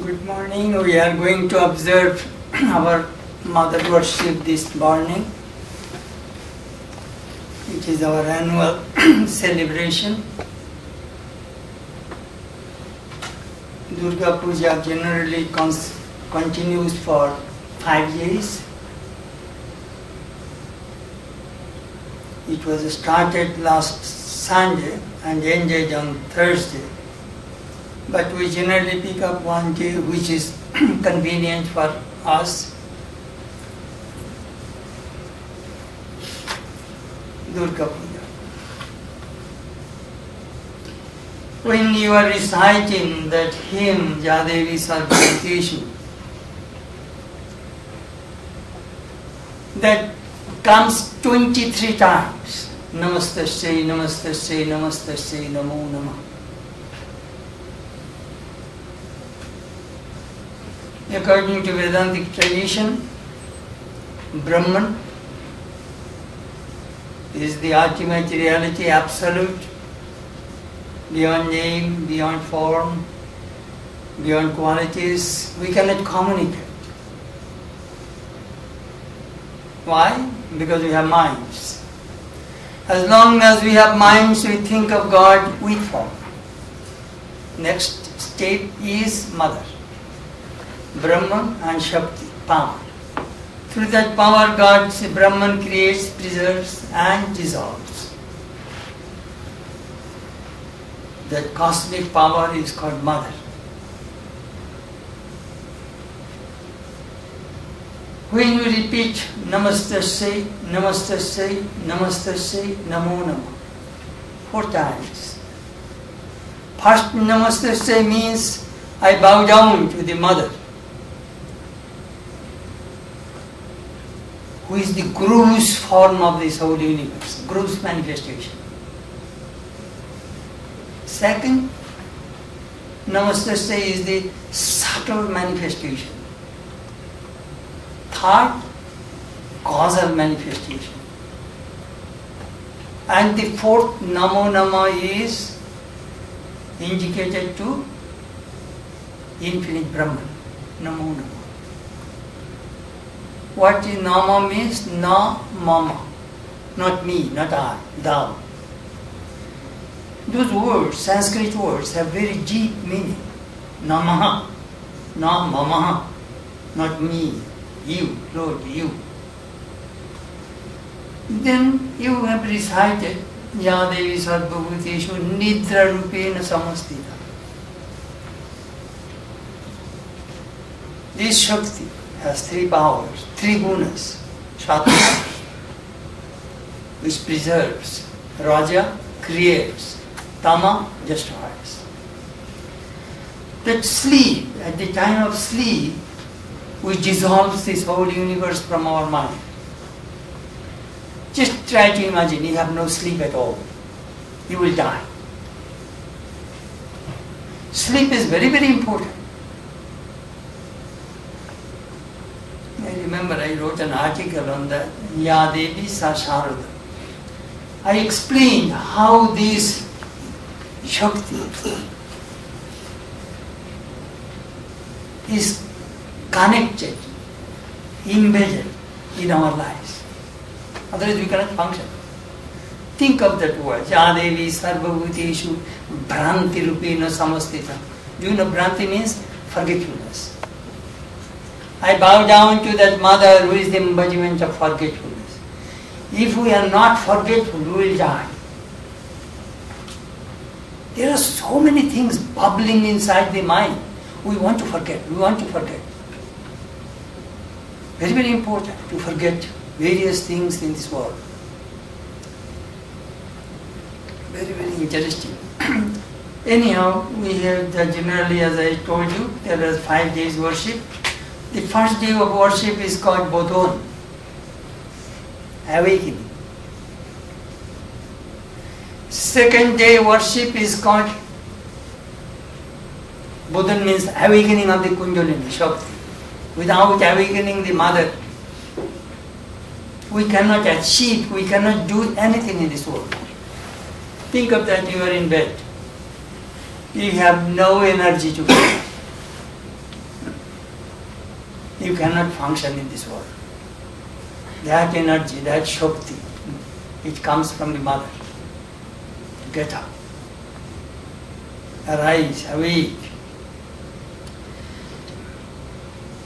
Good morning. We are going to observe our mother worship this morning. It is our annual celebration. Durga Puja generally continues for 5 days. It was started last Sunday and ended on Thursday. But we generally pick up one day which is convenient for us. Durga Puja. When you are reciting that hymn, Jadevi Sarvabhuteshu, that comes 23 times. Namastasya, Namastasya, Namastasya, Namo Namah. According to Vedantic tradition, Brahman is the ultimate reality, absolute, beyond name, beyond form, beyond qualities. We cannot communicate. Why? Because we have minds. As long as we have minds, we think of God with form. Next step is Mother. Brahman and Shakti, power. Through that power, God, Brahman creates, preserves and dissolves. That cosmic power is called Mother. When we repeat Namastasya, Namastasya, Namastasya, Namo Namah 4 times. First Namastasya means I bow down to the Mother, who is the Guru's form of this whole universe, Guru's manifestation. Second, Namastasya is the subtle manifestation. Third, causal manifestation. And the fourth, Namo Nama, is indicated to infinite Brahman, Namo Nama. What is Nama means? Na Mama. Not me, not I, thou. Those words, Sanskrit words, have very deep meaning. Namaha, Na Mamaha, not me, you, Lord, you. Then you have recited Yadevi Sarvabhuteshu Nidra Rupena Samastita. This Shakti has 3 powers, 3 gunas. Sattva, which preserves. Raja, creates. Tama, destroys. That sleep, at the time of sleep, we dissolve this whole universe from our mind. Just try to imagine you have no sleep at all. You will die. Sleep is very, very important. I remember I wrote an article on that, Yadevi Sasharada. I explained how this Shakti is connected, embedded in our lives. Otherwise we cannot function. Think of that word, Yadevi Sarvabhuteshu Bhranti Rupena Samastita. Do you know Bhranti means? Forgetfulness. I bow down to that Mother who is the embodiment of forgetfulness. If we are not forgetful, we will die. There are so many things bubbling inside the mind. We want to forget, we want to forget. Very, very important to forget various things in this world. Very, very interesting. Anyhow, we have generally, as I told you, there are 5 days worship. The first day of worship is called Bodhon, awakening. Second day worship is called Bodhon, means awakening of the Kundalini, Shakti. Without awakening the Mother, we cannot achieve, we cannot do anything in this world. Think of that, you are in bed. You have no energy to go. you cannot function in this world. That energy, that Shakti, it comes from the mother. Get up. Arise, awake.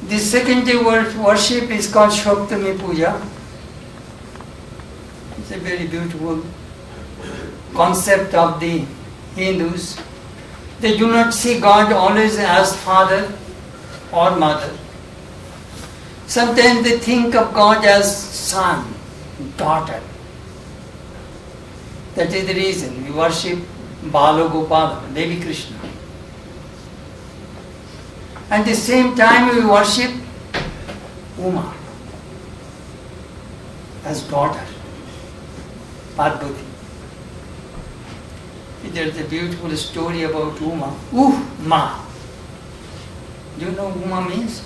The secondary worship is called Shaktami Puja. It's a very beautiful concept of the Hindus. They do not see God always as father or mother. Sometimes they think of God as son, daughter. That is the reason we worship Bala Gopala, Devi Krishna. At the same time we worship Uma as daughter, Parvati. There is a beautiful story about Uma. Ma. Do you know what Uma means?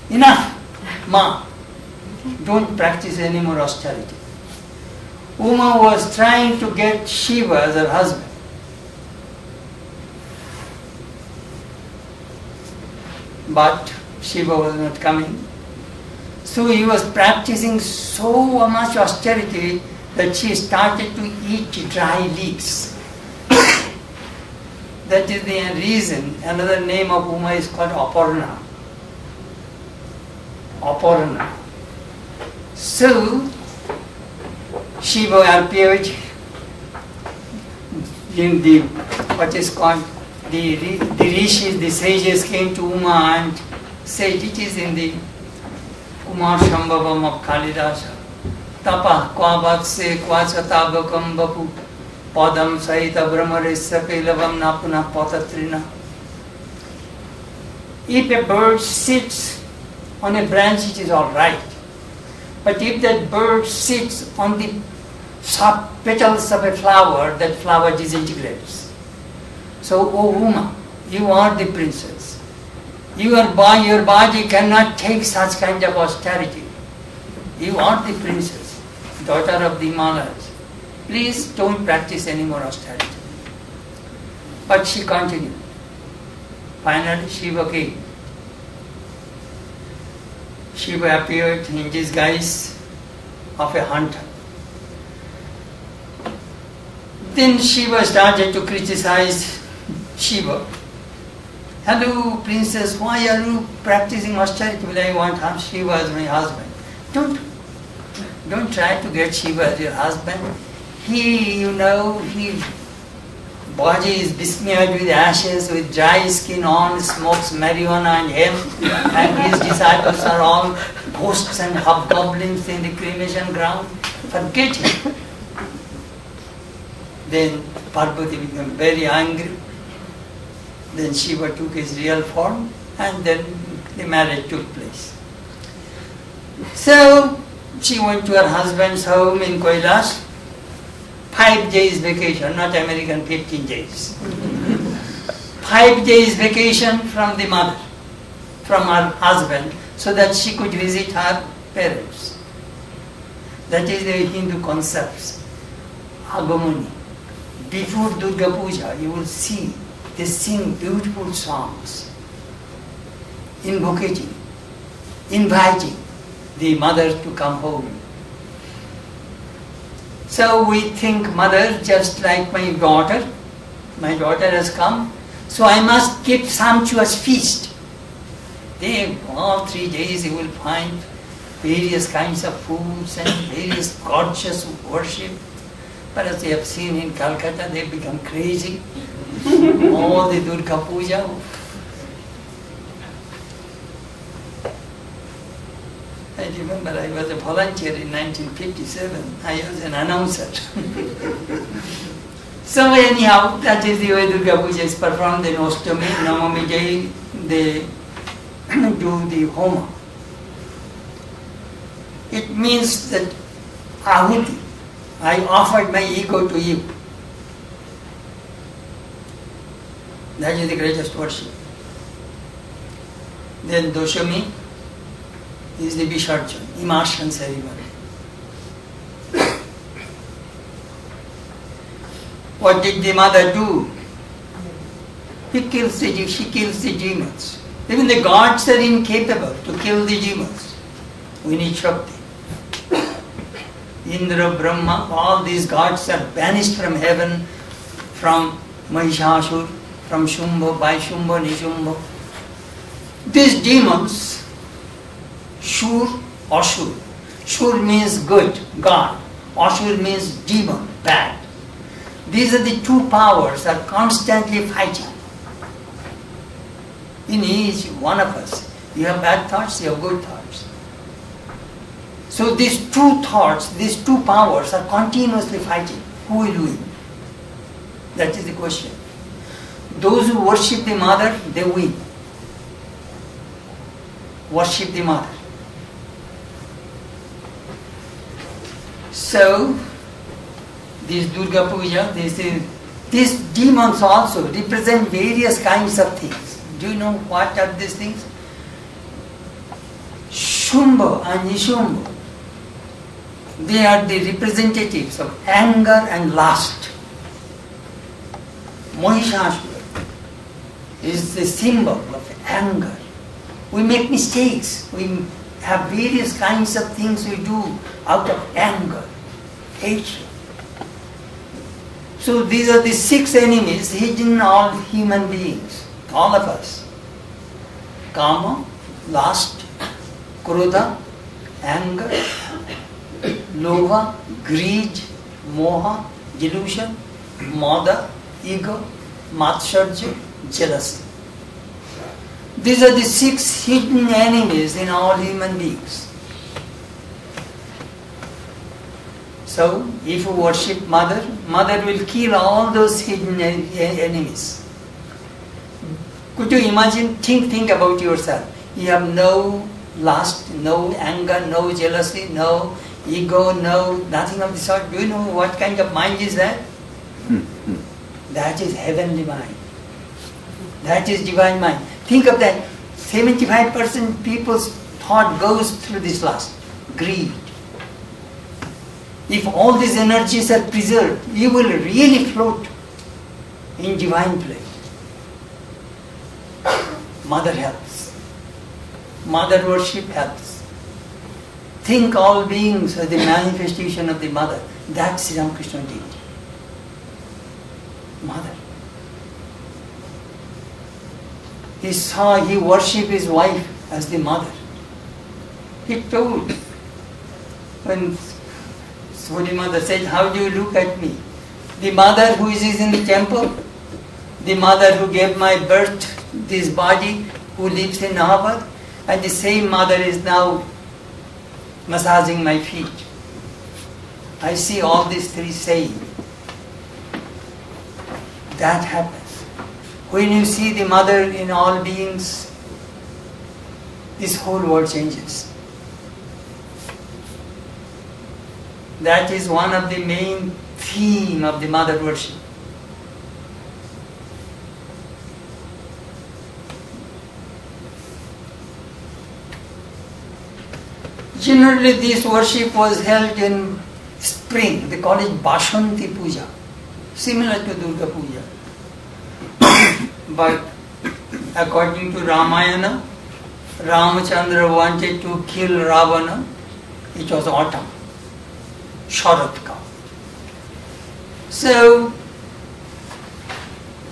Enough, Ma. Don't practice any more austerity. Uma was trying to get Shiva as her husband. But Shiva was not coming. So he was practicing so much austerity that she started to eat dry leaves. That is the reason. Another name of Uma is called Aparna. Aparna. So Shiva appeared in the what is called the rishis, the sages came to Uma and said, it is in the Kumar Shambhavam of Kalidasa. Tapa kwavatse kwachatabakam bapu padam sahita brahmaresya pelavam napuna patatrina. If a bird sits on a branch, it is all right. But if that bird sits on the soft petals of a flower, that flower disintegrates. So, O Uma, you are the princess. Your body cannot take such kind of austerity. You are the princess, daughter of the Himalayas. Please don't practice any more austerity. But she continued. Finally, Shiva came. Shiva appeared in disguise of a hunter. Then Shiva started to criticize Shiva. Hello, princess, why are you practicing austerity? Well, I want Shiva as my husband. Don't try to get Shiva as your husband. His body is besmeared with ashes, with dry skin on, smokes marijuana and hemp, and his disciples are all ghosts and hobgoblins in the cremation ground. Forget him. Then Parvati became very angry. Then Shiva took his real form, and then the marriage took place. So she went to her husband's home in Kailash. 5 days vacation, not American 15 days. 5 days vacation from the mother, from her husband, so that she could visit her parents. That is the Hindu concepts. Agamani. Before Durga Puja, you will see they sing beautiful songs, invoking, inviting the mother to come home. So we think mother just like my daughter has come, so I must keep sumptuous feast. They, all 3 days you will find various kinds of foods and various gorgeous worship. But as you have seen in Calcutta, they become crazy. All the Durga Puja. I remember I was a volunteer in 1957. I was an announcer. So anyhow, that is the way Durga Puja is performed. Then Ostami, Navami day, they do the Homa. It means that Ahuti, I offered my ego to you. That is the greatest worship. Then Doshami is the Visarjan, immersion ceremony. What did the mother do? She kills the demons. Even the gods are incapable to kill the demons. We need Shakti. Indra, Brahma, all these gods are banished from heaven, from Mahishasur, from Shumbha, by Shumbha, Nishumba. These demons, Shur, Ashur. Shur means good, God. Ashur means demon, bad. These are the two powers that are constantly fighting. In each one of us, you have bad thoughts, you have good thoughts. So these two thoughts, these two powers are continuously fighting. Who will win? That is the question. Those who worship the mother, they win. Worship the mother. So, this Durga Puja, these demons also represent various kinds of things. Do you know what are these things? Shumbha and Nishumba, they are the representatives of anger and lust. Mahishasura is the symbol of anger. We make mistakes. We have various kinds of things we do out of anger, hatred. So these are the 6 enemies hidden in all human beings, all of us. Kama, lust, krodha, anger, lobha, greed, moha, delusion, mada, ego, matsharja, jealousy. These are the 6 hidden enemies in all human beings. So, if you worship Mother, Mother will kill all those hidden enemies. Could you imagine? Think about yourself. You have no lust, no anger, no jealousy, no ego, nothing of the sort. Do you know what kind of mind is that? That is heavenly mind. That is divine mind. Think of that. 75% people's thought goes through this lust, greed. If all these energies are preserved, you will really float in divine place. Mother helps. Mother worship helps. Think all beings are the manifestation of the Mother. That Sri Ramakrishna did. Mother. He worshipped his wife as the mother. He told, when Holy Mother said, how do you look at me? The mother who is in the temple, the mother who gave my birth, this body, who lives in Nahabad, and the same mother is now massaging my feet. I see all these 3 saying. That happens. When you see the mother in all beings, this whole world changes. That is one of the main theme of the mother worship. Generally, this worship was held in spring. They call it Bashanti Puja, similar to Durga Puja. But according to Ramayana, Ramachandra wanted to kill Ravana. It was autumn, Sharatka. So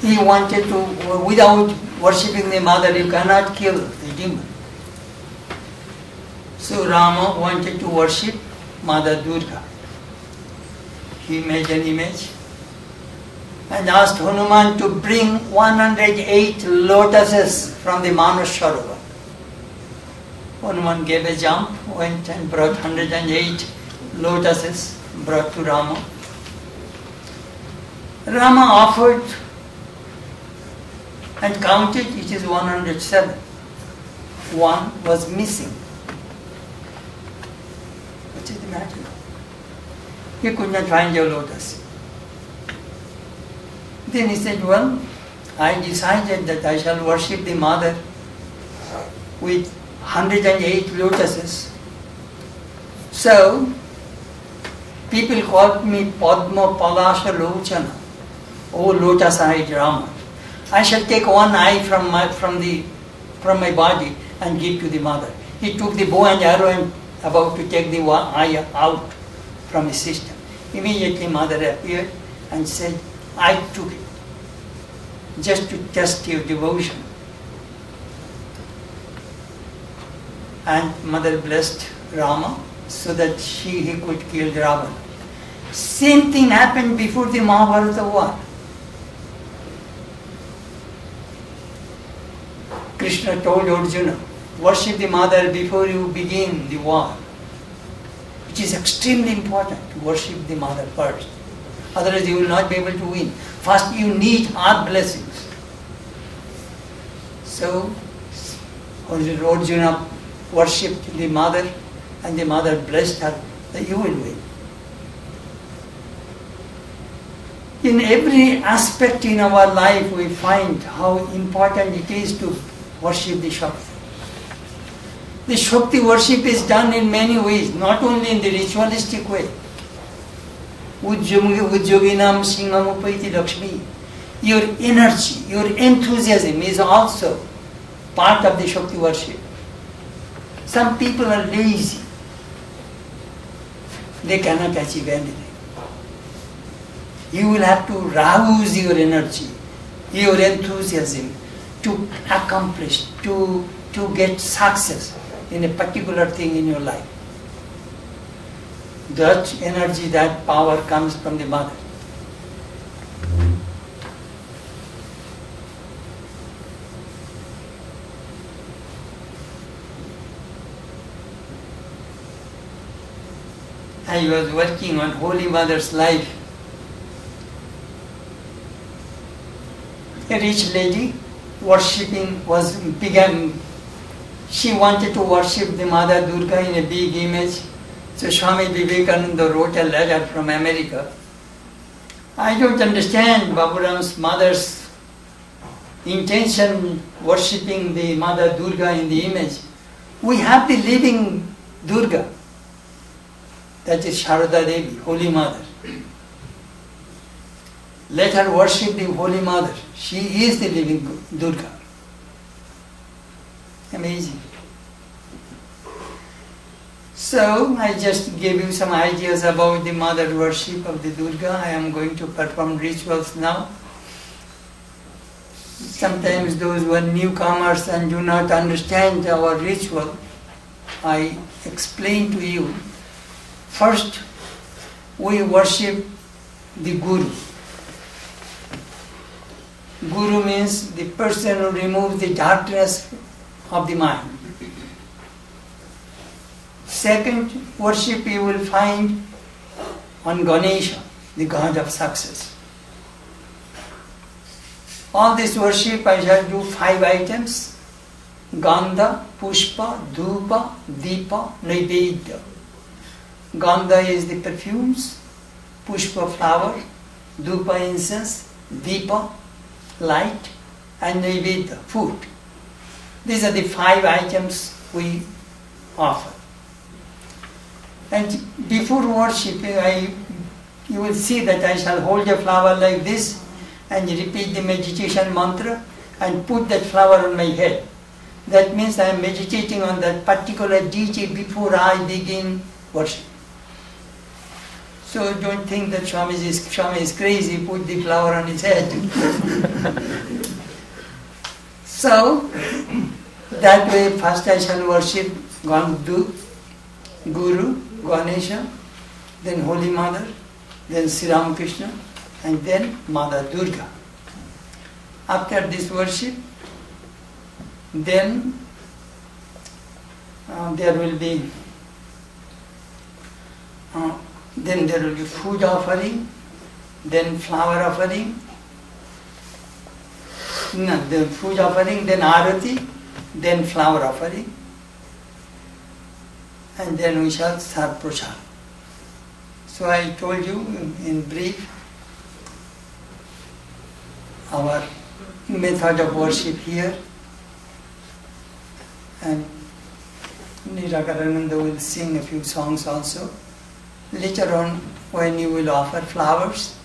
he wanted to, without worshipping the mother, you cannot kill the demon. So Rama wanted to worship Mother Durga. He made an image and asked Hanuman to bring 108 lotuses from the Manas Sarovar. Hanuman gave a jump, went and brought 108 lotuses, brought to Rama. Rama offered and counted, it is 107. One was missing. What is the matter? He could not find your lotus. Then he said, well, I decided that I shall worship the mother with 108 lotuses. So, people called me Padma Palasha Lochana, oh lotus-eyed Rama. I shall take one eye from the from my body and give to the mother. He took the bow and arrow and about to take the eye out from his system. Immediately mother appeared and said, I took it just to test your devotion. And mother blessed Rama so that he could kill Ravana. Same thing happened before the Mahabharata war. Krishna told Arjuna, worship the mother before you begin the war. It is extremely important to worship the mother first. Otherwise you will not be able to win. First you need her blessings. So Arjuna worshipped the mother and the mother blessed her that you will win. In every aspect in our life we find how important it is to worship the Shakti. The Shakti worship is done in many ways, not only in the ritualistic way. Udyoginam singham upaiti Lakshmi. Your energy, your enthusiasm is also part of the Shakti worship. Some people are lazy. They cannot achieve anything. You will have to rouse your energy, your enthusiasm to accomplish, to get success in a particular thing in your life. That energy, that power comes from the mother. I was working on Holy Mother's life. A rich lady began. She wanted to worship the Mother Durga in a big image. So Swami Vivekananda wrote a letter from America. I don't understand Baburam's mother's intention worshipping the Mother Durga in the image. We have the living Durga. That is Sharada Devi, Holy Mother. Let her worship the Holy Mother. She is the living Durga. Amazing. So, I just gave you some ideas about the mother worship of the Durga. I am going to perform rituals now. Sometimes those who are newcomers and do not understand our ritual, I explain to you. First, we worship the Guru. Guru means the person who removes the darkness of the mind. Second worship you will find on Ganesha, the god of success. All this worship I shall do 5 items: Gandha, Pushpa, Dhupa, Deepa, Naivedya. Gandha is the perfumes, Pushpa flower, Dhupa incense, Deepa light, and Naivedya food. These are the 5 items we offer. And before worship, you will see that I shall hold a flower like this and repeat the meditation mantra and put that flower on my head. That means I am meditating on that particular deity before I begin worship. So don't think that Swami is crazy, put the flower on his head. So, that way first I shall worship Guru, Ganesha, then Holy Mother, then Sri Ramakrishna, and then Mother Durga. After this worship, then there will be food offering, then flower offering, the food offering, then arati, then flower offering, and then we shall serve prasad. So I told you in brief our method of worship here, and Nirakarananda will sing a few songs also. Later on, when you will offer flowers,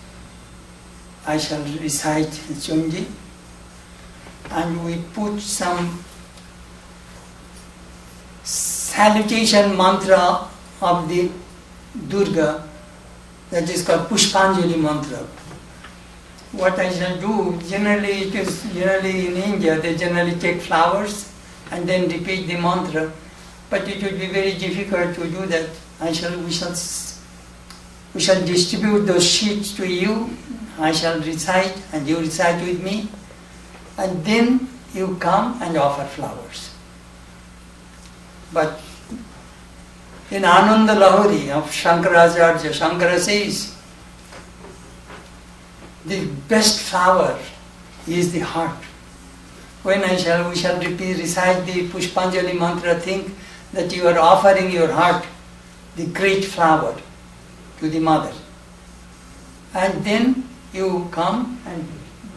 I shall recite Chunji, and we put some salutation mantra of the Durga, that is called Pushpanjali mantra. What I shall do, generally in India, they generally take flowers and then repeat the mantra, but it would be very difficult to do that. We shall distribute those sheets to you. I shall recite and you recite with me, and then you come and offer flowers. But in Ananda Lahori of Shankaracharya, Shankara says, the best flower is the heart. When we shall recite the Pushpanjali mantra, think that you are offering your heart, the great flower, to the mother. And then you come and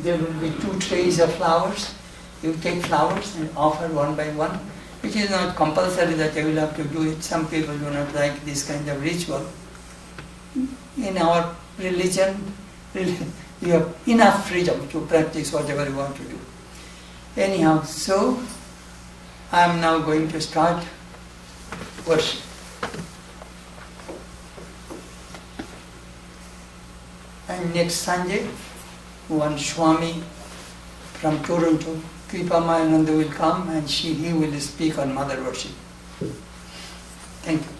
there will be 2 trays of flowers. You take flowers and offer one by one, which is not compulsory that you will have to do it. Some people do not like this kind of ritual. In our religion, you have enough freedom to practice whatever you want to do. Anyhow, so I am now going to start worship. And next Sunday, one Swami from Toronto, Kripa Mayananda, will come and he will speak on mother worship. Thank you.